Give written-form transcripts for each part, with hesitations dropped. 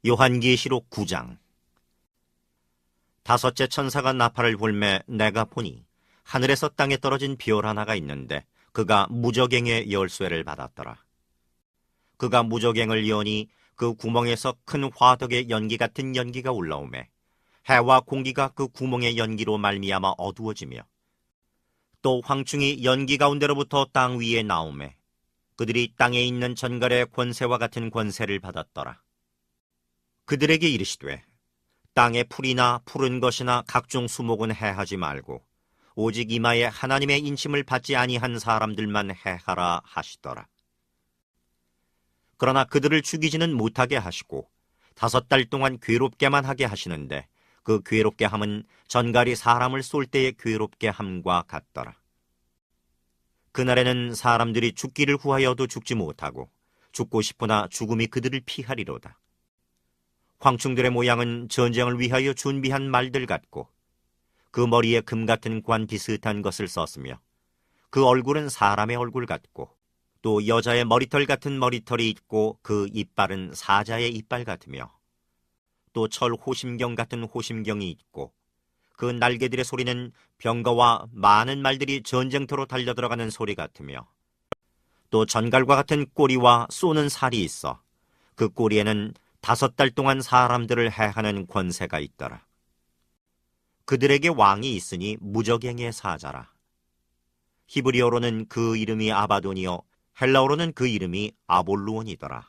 요한계시록 9장. 다섯째 천사가 나팔을 불매 내가 보니 하늘에서 땅에 떨어진 별 하나가 있는데 그가 무저갱의 열쇠를 받았더라. 그가 무저갱을 여니 그 구멍에서 큰 화덕의 연기 같은 연기가 올라오매 해와 공기가 그 구멍의 연기로 말미암아 어두워지며 또 황충이 연기 가운데로부터 땅 위에 나오매 그들이 땅에 있는 전갈의 권세와 같은 권세를 받았더라. 그들에게 이르시되 땅의 풀이나 푸른 것이나 각종 수목은 해하지 말고 오직 이마에 하나님의 인침을 받지 아니한 사람들만 해하라 하시더라. 그러나 그들을 죽이지는 못하게 하시고 5달 동안 괴롭게만 하게 하시는데 그 괴롭게 함은 전갈이 사람을 쏠 때의 괴롭게 함과 같더라. 그날에는 사람들이 죽기를 구하여도 죽지 못하고 죽고 싶으나 죽음이 그들을 피하리로다. 황충들의 모양은 전쟁을 위하여 준비한 말들 같고 그 머리에 금 같은 관 비슷한 것을 썼으며 그 얼굴은 사람의 얼굴 같고 또 여자의 머리털 같은 머리털이 있고 그 이빨은 사자의 이빨 같으며 또 철 호심경 같은 호심경이 있고 그 날개들의 소리는 병거와 많은 말들이 전쟁터로 달려들어가는 소리 같으며 또 전갈과 같은 꼬리와 쏘는 살이 있어 그 꼬리에는 5달 동안 사람들을 해하는 권세가 있더라. 그들에게 왕이 있으니 무저갱의 사자라. 히브리어로는 그 이름이 아바돈이요 헬라어로는 그 이름이 아볼루온이더라.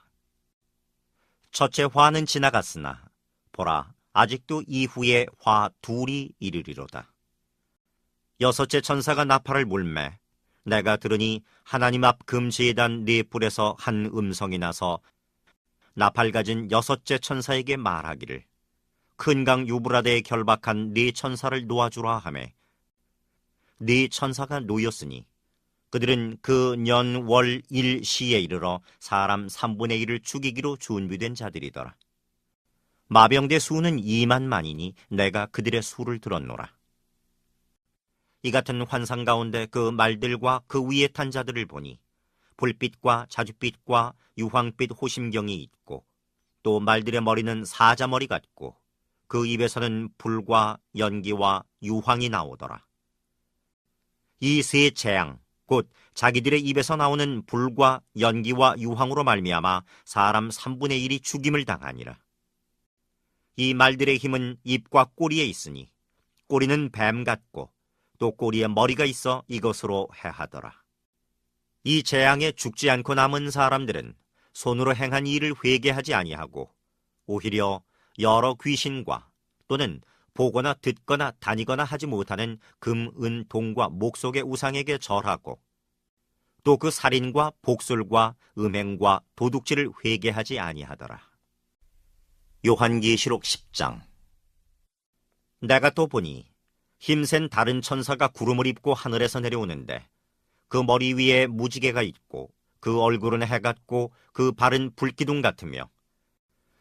첫째 화는 지나갔으나 보라 아직도 이후에 화 둘이 이르리로다. 여섯째 천사가 나팔을 불매 내가 들으니 하나님 앞 금제단 네 뿔에서 한 음성이 나서 나팔 가진 여섯째 천사에게 말하기를 큰 강 유브라데에 결박한 네 천사를 놓아주라 하매 네 천사가 놓였으니 그들은 그 년 월 일 시에 이르러 사람 3분의 1을 죽이기로 준비된 자들이더라. 마병대 수는 2만만이니 내가 그들의 수를 들었노라. 이 같은 환상 가운데 그 말들과 그 위에 탄 자들을 보니 불빛과 자줏빛과 유황빛 호심경이 있고 또 말들의 머리는 사자머리 같고 그 입에서는 불과 연기와 유황이 나오더라. 이 세 재앙 곧 자기들의 입에서 나오는 불과 연기와 유황으로 말미암아 사람 3분의 1이 죽임을 당하니라. 이 말들의 힘은 입과 꼬리에 있으니 꼬리는 뱀 같고 또 꼬리에 머리가 있어 이것으로 해하더라. 이 재앙에 죽지 않고 남은 사람들은 손으로 행한 일을 회개하지 아니하고 오히려 여러 귀신과 또는 보거나 듣거나 다니거나 하지 못하는 금, 은, 동과 목속의 우상에게 절하고 또 그 살인과 복술과 음행과 도둑질을 회개하지 아니하더라. 요한계시록 10장. 내가 또 보니 힘센 다른 천사가 구름을 입고 하늘에서 내려오는데 그 머리 위에 무지개가 있고 그 얼굴은 해 같고 그 발은 불기둥 같으며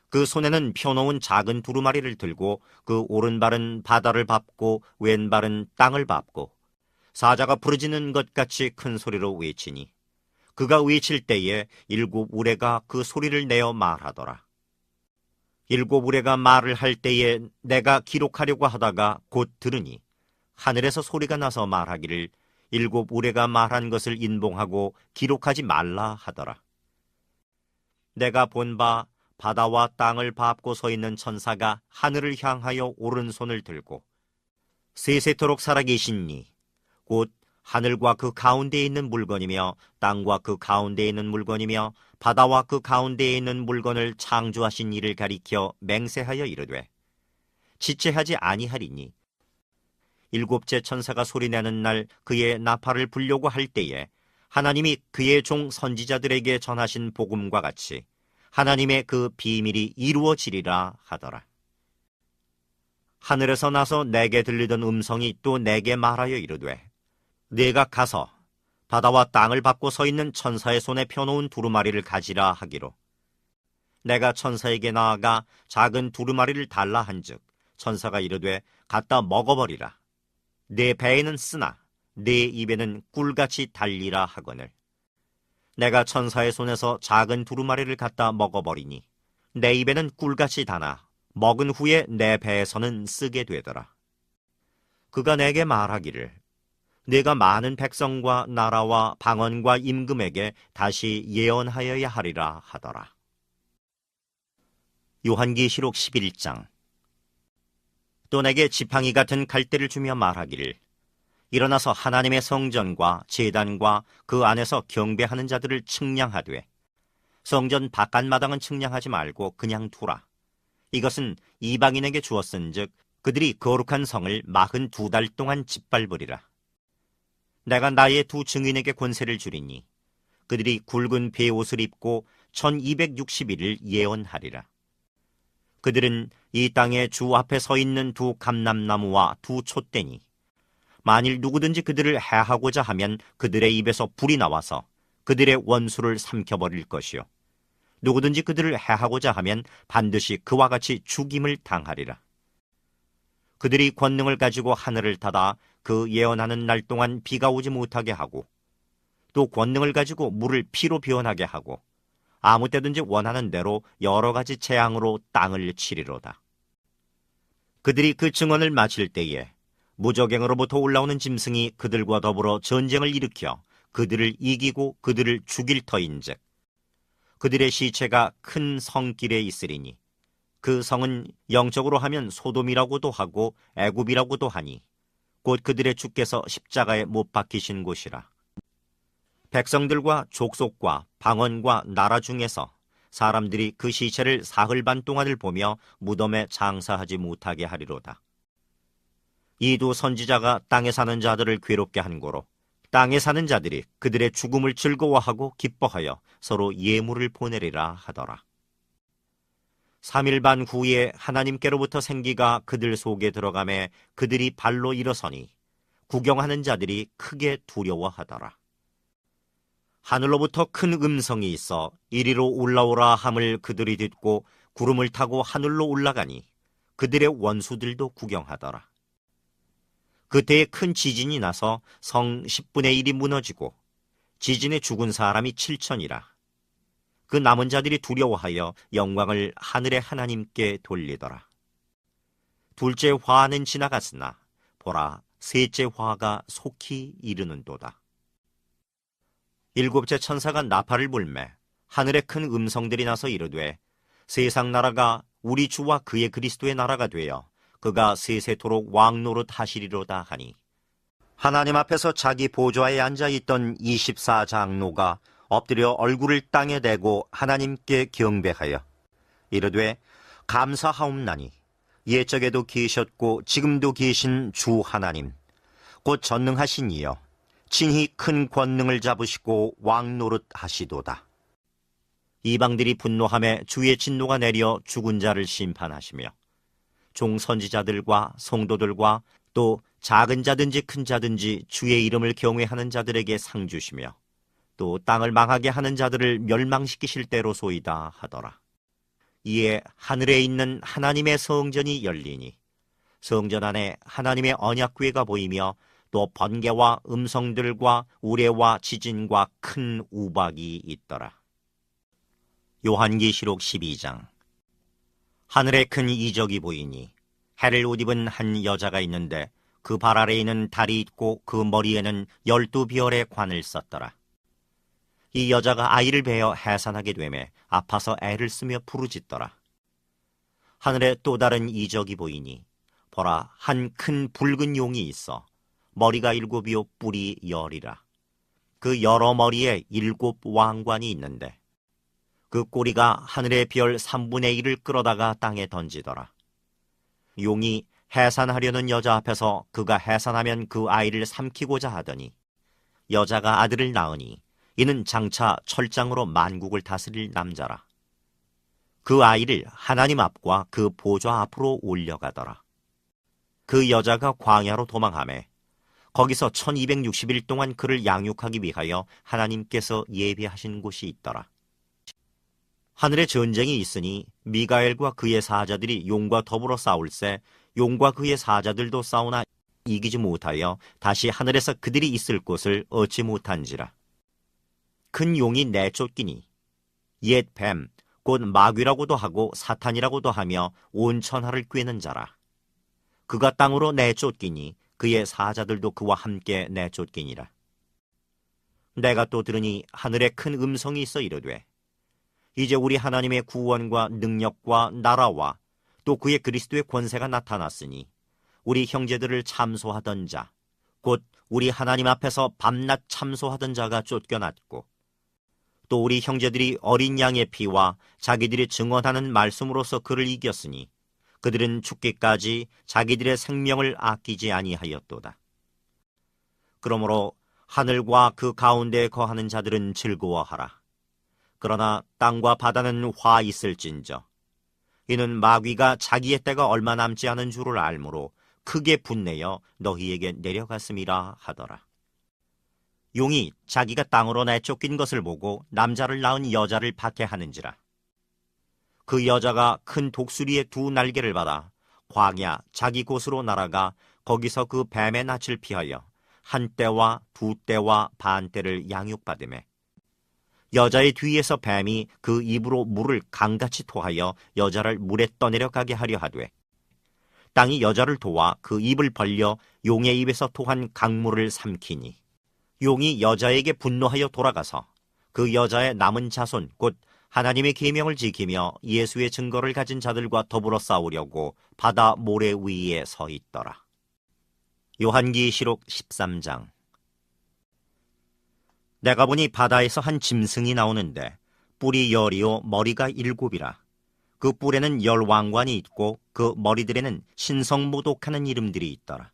그 손에는 펴놓은 작은 두루마리를 들고 그 오른발은 바다를 밟고 왼발은 땅을 밟고 사자가 부르짖는 것 같이 큰 소리로 외치니 그가 외칠 때에 7 우레가 그 소리를 내어 말하더라. 7 우레가 말을 할 때에 내가 기록하려고 하다가 곧 들으니 하늘에서 소리가 나서 말하기를 7 우레가 말한 것을 인봉하고 기록하지 말라 하더라. 내가 본 바 바다와 땅을 밟고 서 있는 천사가 하늘을 향하여 오른손을 들고 세세토록 살아계신 이 곧 하늘과 그 가운데에 있는 물건이며 땅과 그 가운데에 있는 물건이며 바다와 그 가운데에 있는 물건을 창조하신 이를 가리켜 맹세하여 이르되 지체하지 아니하리니 7째 천사가 소리내는 날 그의 나팔을 불려고 할 때에 하나님이 그의 종 선지자들에게 전하신 복음과 같이 하나님의 그 비밀이 이루어지리라 하더라. 하늘에서 나서 내게 들리던 음성이 또 내게 말하여 이르되 네가 가서 바다와 땅을 밟고 서 있는 천사의 손에 펴놓은 두루마리를 가지라 하기로 내가 천사에게 나아가 작은 두루마리를 달라 한즉 천사가 이르되 갖다 먹어버리라. 네 배에는 쓰나 네 입에는 꿀같이 달리라 하거늘 내가 천사의 손에서 작은 두루마리를 갖다 먹어버리니 내 입에는 꿀같이 다나 먹은 후에 내 배에서는 쓰게 되더라. 그가 내게 말하기를 내가 많은 백성과 나라와 방언과 임금에게 다시 예언하여야 하리라 하더라. 요한계시록 11장. 또 내게 지팡이 같은 갈대를 주며 말하기를 일어나서 하나님의 성전과 제단과 그 안에서 경배하는 자들을 측량하되 성전 바깥마당은 측량하지 말고 그냥 두라. 이것은 이방인에게 주었은즉 그들이 거룩한 성을 42달 동안 짓밟으리라. 내가 나의 두 증인에게 권세를 주리니 그들이 굵은 베옷을 입고 1260일을 예언하리라. 그들은 이 땅의 주 앞에 서 있는 두 감람나무와 두 촛대니 만일 누구든지 그들을 해하고자 하면 그들의 입에서 불이 나와서 그들의 원수를 삼켜버릴 것이요 누구든지 그들을 해하고자 하면 반드시 그와 같이 죽임을 당하리라. 그들이 권능을 가지고 하늘을 닫아 그 예언하는 날 동안 비가 오지 못하게 하고 또 권능을 가지고 물을 피로 변하게 하고 아무 때든지 원하는 대로 여러 가지 재앙으로 땅을 치리로다. 그들이 그 증언을 마칠 때에 무적행으로부터 올라오는 짐승이 그들과 더불어 전쟁을 일으켜 그들을 이기고 그들을 죽일 터인즉 그들의 시체가 큰 성길에 있으리니 그 성은 영적으로 하면 소돔이라고도 하고 애굽이라고도 하니 곧 그들의 주께서 십자가에 못 박히신 곳이라. 백성들과 족속과 방언과 나라 중에서 사람들이 그 시체를 사흘 반 동안을 보며 무덤에 장사하지 못하게 하리로다. 이 두 선지자가 땅에 사는 자들을 괴롭게 한 고로 땅에 사는 자들이 그들의 죽음을 즐거워하고 기뻐하여 서로 예물을 보내리라 하더라. 3일 반 후에 하나님께로부터 생기가 그들 속에 들어가매 그들이 발로 일어서니 구경하는 자들이 크게 두려워하더라. 하늘로부터 큰 음성이 있어 이리로 올라오라 함을 그들이 듣고 구름을 타고 하늘로 올라가니 그들의 원수들도 구경하더라. 그때에 큰 지진이 나서 성 10분의 1이 무너지고 지진에 죽은 사람이 7천이라. 그 남은 자들이 두려워하여 영광을 하늘의 하나님께 돌리더라. 둘째 화는 지나갔으나 보라 셋째 화가 속히 이르는도다. 일곱째 천사가 나팔을 불매 하늘에 큰 음성들이 나서 이르되 세상 나라가 우리 주와 그의 그리스도의 나라가 되어 그가 세세토록 왕노릇 하시리로다 하니 하나님 앞에서 자기 보좌에 앉아있던 24장로가 엎드려 얼굴을 땅에 대고 하나님께 경배하여 이르되 감사하옵나니 옛적에도 계셨고 지금도 계신 주 하나님 곧 전능하신 이여 친히 큰 권능을 잡으시고 왕노릇 하시도다. 이방들이 분노하며 주의 진노가 내려 죽은 자를 심판하시며 종선지자들과 성도들과 또 작은 자든지 큰 자든지 주의 이름을 경외하는 자들에게 상 주시며 또 땅을 망하게 하는 자들을 멸망시키실 때로소이다 하더라. 이에 하늘에 있는 하나님의 성전이 열리니 성전 안에 하나님의 언약궤가 보이며 또 번개와 음성들과 우레와 지진과 큰 우박이 있더라. 요한계시록 12장. 하늘에 큰 이적이 보이니 해를 옷 입은 한 여자가 있는데 그 발 아래에는 달이 있고 그 머리에는 12별의 관을 썼더라. 이 여자가 아이를 베어 해산하게 되매 아파서 애를 쓰며 부르짖더라. 하늘에 또 다른 이적이 보이니 보라 한 큰 붉은 용이 있어 머리가 7이요 뿔이 10이라. 그 여러 머리에 7 왕관이 있는데 그 꼬리가 하늘의 별 3분의 1을 끌어다가 땅에 던지더라. 용이 해산하려는 여자 앞에서 그가 해산하면 그 아이를 삼키고자 하더니 여자가 아들을 낳으니 이는 장차 철장으로 만국을 다스릴 남자라. 그 아이를 하나님 앞과 그 보좌 앞으로 올려가더라. 그 여자가 광야로 도망하매 거기서 1260일 동안 그를 양육하기 위하여 하나님께서 예비하신 곳이 있더라. 하늘에 전쟁이 있으니 미가엘과 그의 사자들이 용과 더불어 싸울새 용과 그의 사자들도 싸우나 이기지 못하여 다시 하늘에서 그들이 있을 곳을 얻지 못한지라. 큰 용이 내쫓기니 옛 뱀, 곧 마귀라고도 하고 사탄이라고도 하며 온 천하를 꿰는 자라. 그가 땅으로 내쫓기니 그의 사자들도 그와 함께 내쫓기니라. 내가 또 들으니 하늘에 큰 음성이 있어 이르되, 이제 우리 하나님의 구원과 능력과 나라와 또 그의 그리스도의 권세가 나타났으니 우리 형제들을 참소하던 자, 곧 우리 하나님 앞에서 밤낮 참소하던 자가 쫓겨났고, 또 우리 형제들이 어린 양의 피와 자기들이 증언하는 말씀으로서 그를 이겼으니 그들은 죽기까지 자기들의 생명을 아끼지 아니하였도다. 그러므로 하늘과 그 가운데에 거하는 자들은 즐거워하라. 그러나 땅과 바다는 화 있을진저. 이는 마귀가 자기의 때가 얼마 남지 않은 줄을 알므로 크게 분내어 너희에게 내려갔음이라 하더라. 용이 자기가 땅으로 내쫓긴 것을 보고 남자를 낳은 여자를 박해하는지라. 그 여자가 큰 독수리의 두 날개를 받아 광야 자기 곳으로 날아가 거기서 그 뱀의 낯을 피하여 한 때와 두 때와 반 때를 양육받으매, 여자의 뒤에서 뱀이 그 입으로 물을 강같이 토하여 여자를 물에 떠내려 가게 하려 하되, 땅이 여자를 도와 그 입을 벌려 용의 입에서 토한 강물을 삼키니, 용이 여자에게 분노하여 돌아가서 그 여자의 남은 자손 곧 하나님의 계명을 지키며 예수의 증거를 가진 자들과 더불어 싸우려고 바다 모래 위에 서 있더라. 요한계시록 13장. 내가 보니 바다에서 한 짐승이 나오는데 뿔이 10이요 머리가 7이라. 그 뿔에는 10왕관이 있고 그 머리들에는 신성모독하는 이름들이 있더라.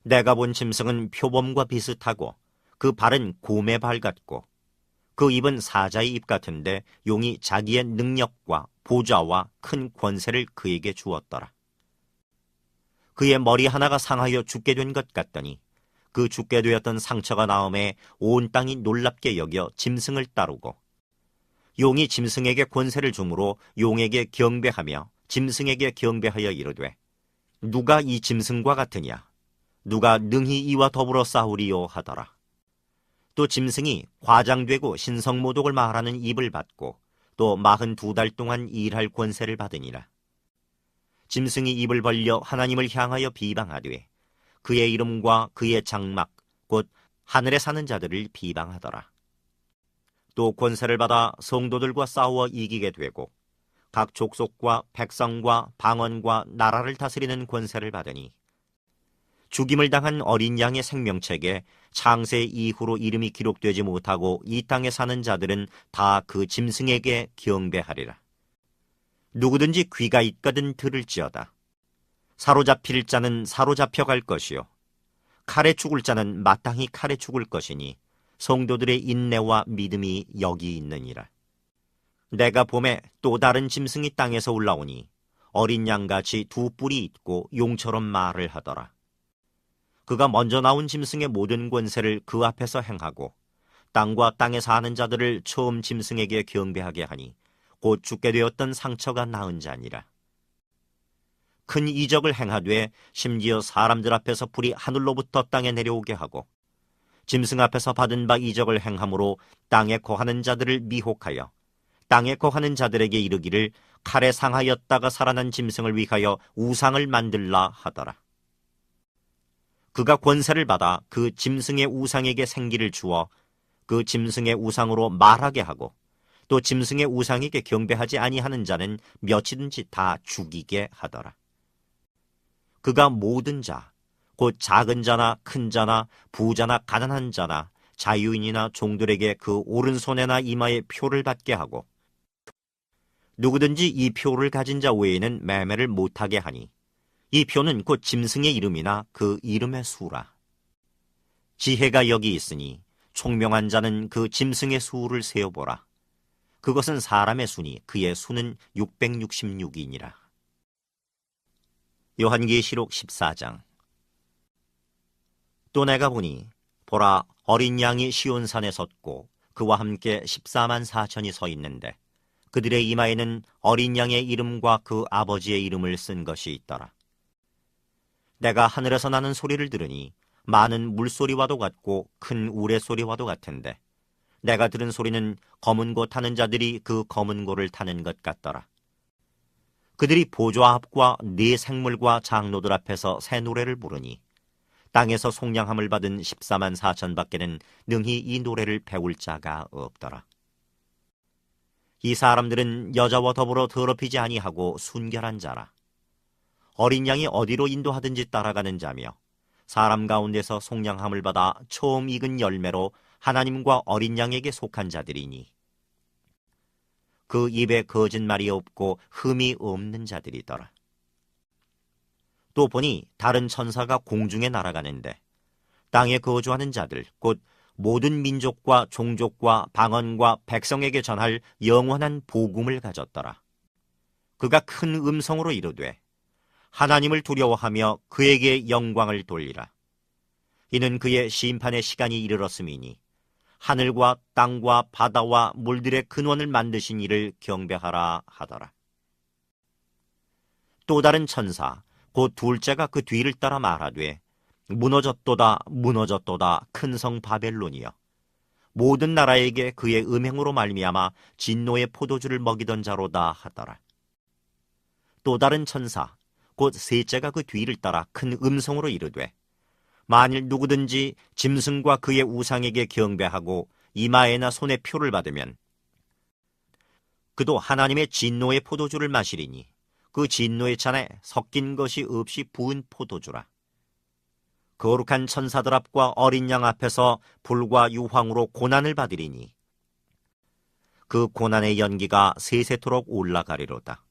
내가 본 짐승은 표범과 비슷하고 그 발은 곰의 발 같고 그 입은 사자의 입 같은데 용이 자기의 능력과 보좌와 큰 권세를 그에게 주었더라. 그의 머리 하나가 상하여 죽게 된 것 같더니 그 죽게 되었던 상처가 나음에 온 땅이 놀랍게 여겨 짐승을 따르고, 용이 짐승에게 권세를 주므로 용에게 경배하며 짐승에게 경배하여 이르되, 누가 이 짐승과 같으냐? 누가 능히 이와 더불어 싸우리요 하더라. 또 짐승이 과장되고 신성모독을 말하는 입을 받고 또 42달 동안 일할 권세를 받으니라. 짐승이 입을 벌려 하나님을 향하여 비방하되 그의 이름과 그의 장막 곧 하늘에 사는 자들을 비방하더라. 또 권세를 받아 성도들과 싸워 이기게 되고 각 족속과 백성과 방언과 나라를 다스리는 권세를 받으니, 죽임을 당한 어린 양의 생명책에 창세 이후로 이름이 기록되지 못하고 이 땅에 사는 자들은 다 그 짐승에게 경배하리라. 누구든지 귀가 있거든 들을지어다. 사로잡힐 자는 사로잡혀 갈 것이요 칼에 죽을 자는 마땅히 칼에 죽을 것이니 성도들의 인내와 믿음이 여기 있느니라. 내가 봄에 또 다른 짐승이 땅에서 올라오니 어린 양같이 두 뿔이 있고 용처럼 말을 하더라. 그가 먼저 나온 짐승의 모든 권세를 그 앞에서 행하고 땅과 땅에 사는 자들을 처음 짐승에게 경배하게 하니 곧 죽게 되었던 상처가 나은 자니라. 큰 이적을 행하되 심지어 사람들 앞에서 불이 하늘로부터 땅에 내려오게 하고 짐승 앞에서 받은 바 이적을 행함으로 땅에 거하는 자들을 미혹하여 땅에 거하는 자들에게 이르기를 칼에 상하였다가 살아난 짐승을 위하여 우상을 만들라 하더라. 그가 권세를 받아 그 짐승의 우상에게 생기를 주어 그 짐승의 우상으로 말하게 하고 또 짐승의 우상에게 경배하지 아니하는 자는 몇이든지 다 죽이게 하더라. 그가 모든 자, 곧 작은 자나 큰 자나 부자나 가난한 자나 자유인이나 종들에게 그 오른손에나 이마에 표를 받게 하고 누구든지 이 표를 가진 자 외에는 매매를 못하게 하니 이 표는 곧 짐승의 이름이나 그 이름의 수라. 지혜가 여기 있으니 총명한 자는 그 짐승의 수를 세어보라. 그것은 사람의 수니 그의 수는 666이니라. 요한계시록 14장. 또 내가 보니 보라, 어린 양이 시온산에 섰고 그와 함께 14만 4천이 서 있는데 그들의 이마에는 어린 양의 이름과 그 아버지의 이름을 쓴 것이 있더라. 내가 하늘에서 나는 소리를 들으니 많은 물소리와도 같고 큰 우레소리와도 같은데 내가 들은 소리는 검은 고 타는 자들이 그 검은 고를 타는 것 같더라. 그들이 보좌 앞과 네 생물과 장로들 앞에서 새 노래를 부르니 땅에서 속량함을 받은 14만 4천 밖에는 능히 이 노래를 배울 자가 없더라. 이 사람들은 여자와 더불어 더럽히지 아니하고 순결한 자라. 어린 양이 어디로 인도하든지 따라가는 자며 사람 가운데서 속량함을 받아 처음 익은 열매로 하나님과 어린 양에게 속한 자들이니 그 입에 거짓말이 없고 흠이 없는 자들이더라. 또 보니 다른 천사가 공중에 날아가는데 땅에 거주하는 자들 곧 모든 민족과 종족과 방언과 백성에게 전할 영원한 복음을 가졌더라. 그가 큰 음성으로 이르되 하나님을 두려워하며 그에게 영광을 돌리라. 이는 그의 심판의 시간이 이르렀음이니 하늘과 땅과 바다와 물들의 근원을 만드신 이를 경배하라 하더라. 또 다른 천사 곧 둘째가 그 뒤를 따라 말하되 무너졌도다 무너졌도다 큰 성 바벨론이여 모든 나라에게 그의 음행으로 말미암아 진노의 포도주를 먹이던 자로다 하더라. 또 다른 천사 곧 셋째가 그 뒤를 따라 큰 음성으로 이르되 만일 누구든지 짐승과 그의 우상에게 경배하고 이마에나 손에 표를 받으면 그도 하나님의 진노의 포도주를 마시리니 그 진노의 잔에 섞인 것이 없이 부은 포도주라. 거룩한 천사들 앞과 어린 양 앞에서 불과 유황으로 고난을 받으리니 그 고난의 연기가 세세토록 올라가리로다.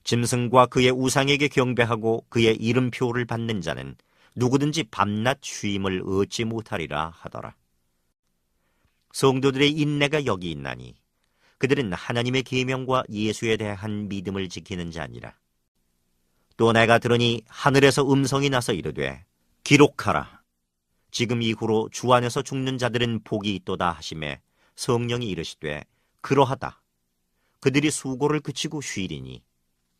짐승과 그의 우상에게 경배하고 그의 이름표를 받는 자는 누구든지 밤낮 쉼을 얻지 못하리라 하더라. 성도들의 인내가 여기 있나니 그들은 하나님의 계명과 예수에 대한 믿음을 지키는 자니라. 또 내가 들으니 하늘에서 음성이 나서 이르되 기록하라. 지금 이후로 주 안에서 죽는 자들은 복이 있도다 하시매 성령이 이르시되 그러하다. 그들이 수고를 그치고 쉬리니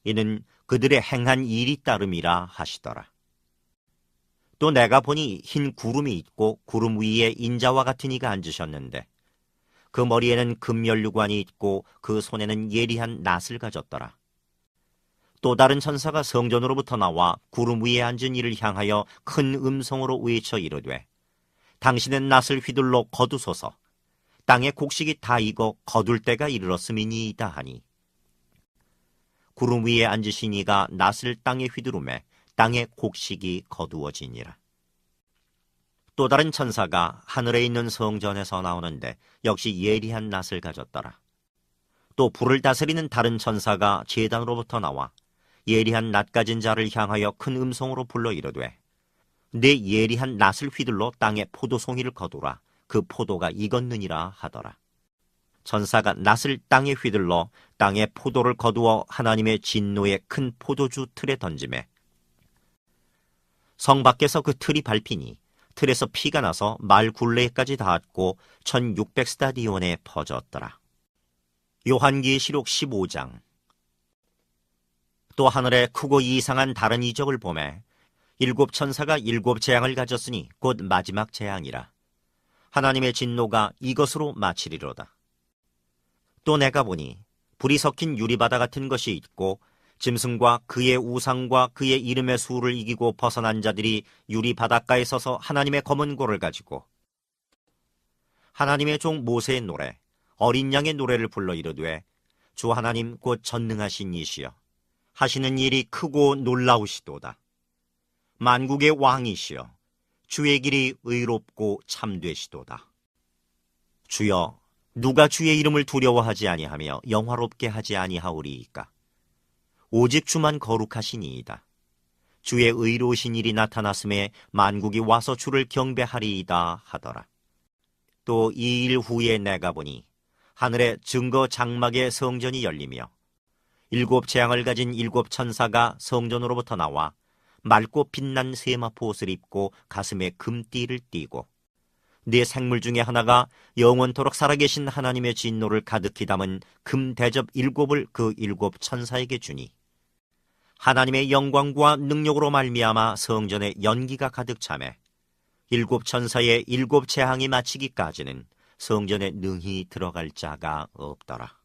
이는 그들의 행한 일이 따름이라 하시더라. 또 내가 보니 흰 구름이 있고 구름 위에 인자와 같은 이가 앉으셨는데 그 머리에는 금면류관이 있고 그 손에는 예리한 낫을 가졌더라. 또 다른 천사가 성전으로부터 나와 구름 위에 앉은 이를 향하여 큰 음성으로 외쳐 이르되 당신의 낫을 휘둘러 거두소서. 땅의 곡식이 다 익어 거둘 때가 이르렀음이니이다 하니 구름 위에 앉으신 이가 낫을 땅에 휘두르매 땅의 곡식이 거두어지니라. 또 다른 천사가 하늘에 있는 성전에서 나오는데 역시 예리한 낫을 가졌더라. 또 불을 다스리는 다른 천사가 제단으로부터 나와 예리한 낫 가진 자를 향하여 큰 음성으로 불러 이르되 내 예리한 낫을 휘둘러 땅에 포도송이를 거두라. 그 포도가 익었느니라 하더라. 천사가 낫을 땅에 휘둘러 땅에 포도를 거두어 하나님의 진노의 큰 포도주 틀에 던지매 성 밖에서 그 틀이 밟히니 틀에서 피가 나서 말 굴레까지 닿았고 1600스타디온에 퍼졌더라. 요한계시록 15장. 또 하늘에 크고 이상한 다른 이적을 보매 일곱 천사가 일곱 재앙을 가졌으니 곧 마지막 재앙이라. 하나님의 진노가 이것으로 마치리로다. 또 내가 보니 불이 섞인 유리바다 같은 것이 있고 짐승과 그의 우상과 그의 이름의 수를 이기고 벗어난 자들이 유리 바닷가에 서서 하나님의 검은 고를 가지고 하나님의 종 모세의 노래 어린 양의 노래를 불러 이르되 주 하나님 곧 전능하신 이시여 하시는 일이 크고 놀라우시도다. 만국의 왕이시여 주의 길이 의롭고 참되시도다. 주여 누가 주의 이름을 두려워하지 아니하며 영화롭게 하지 아니하오리이까. 오직 주만 거룩하시니이다. 주의 의로우신 일이 나타났음에 만국이 와서 주를 경배하리이다 하더라. 또 이 일 후에 내가 보니 하늘에 증거 장막의 성전이 열리며 일곱 재앙을 가진 일곱 천사가 성전으로부터 나와 맑고 빛난 세마포 옷을 입고 가슴에 금띠를 띠고 네 생물 중에 하나가 영원토록 살아계신 하나님의 진노를 가득히 담은 금 대접 일곱을 그 일곱 천사에게 주니 하나님의 영광과 능력으로 말미암아 성전에 연기가 가득 차매 일곱 천사의 일곱 재앙이 마치기까지는 성전에 능히 들어갈 자가 없더라.